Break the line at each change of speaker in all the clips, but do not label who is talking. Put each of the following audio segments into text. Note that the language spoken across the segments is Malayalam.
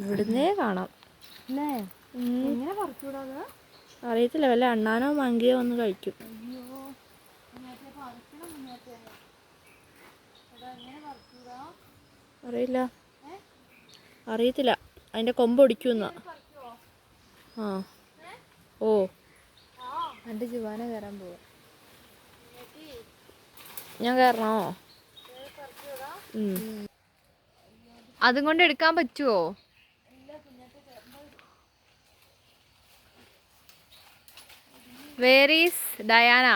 ഇവിടുന്നേ കാണാം
അല്ലേ? എങ്ങനെ പറിച്ചൂടാതെ?
അറിയത്തില്ല, വല്ല അണ്ണാനോ മങ്കിയോ ഒന്ന് കഴിക്കും. അറിയില്ല, അറിയത്തില്ല. അതിന്റെ കൊമ്പ് ഒടിക്കുന്നാ. ആ ഓ എൻ്റെ ജുവാന കയറാൻ പോവാ. ഞാൻ കയറണോ? അതും കൊണ്ട് എടുക്കാൻ പറ്റുമോ? Where is Diana?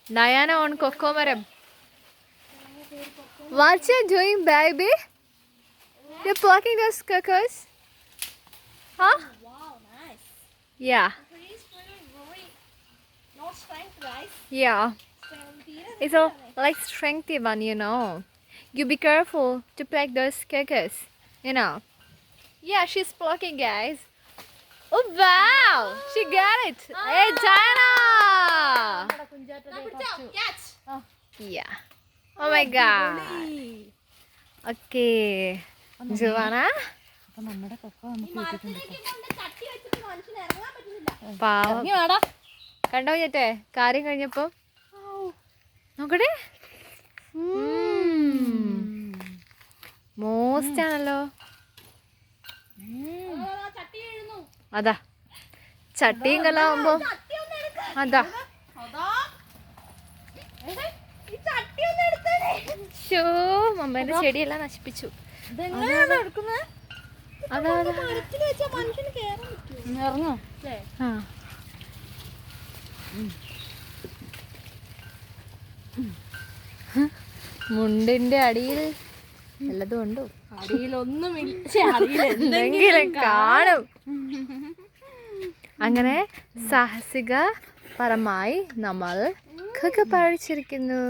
Diana on Kokomaram. What you doing, baby? You're plucking those cockos? Huh?
Wow, nice.
Yeah.
It's very not strength, guys.
Yeah. It's all like strengthy one, you know. You be careful to pluck those cockos, you know. Yeah, she's plucking, guys. Oh wow! She got it! Hey, Diana!
Catch.
Yeah. Oh my god. Okay. Giovanna?
നമ്മുടെ കൊക്ക നമുക്ക്
പാവം. കണ്ടോ ചേട്ടേ കാര്യം കഴിഞ്ഞപ്പോ നോക്കട്ടെ. മോസ്റ്റ് ആണല്ലോ. അതാ ചട്ടിയും കലാവുമ്പോ അതാ ഷോ മമ്മേന്റെ ചെടിയെല്ലാം നശിപ്പിച്ചു. അതാ
ഇറങ്ങോ?
ആ മുണ്ടിന്റെ അടിയിൽ വല്ലതും ഉണ്ടോ? അടിയിലൊന്നും കാണും. അങ്ങനെ സാഹസികപരമായി നമ്മൾ കൊക്ക പറിച്ചിരിക്കുന്നു.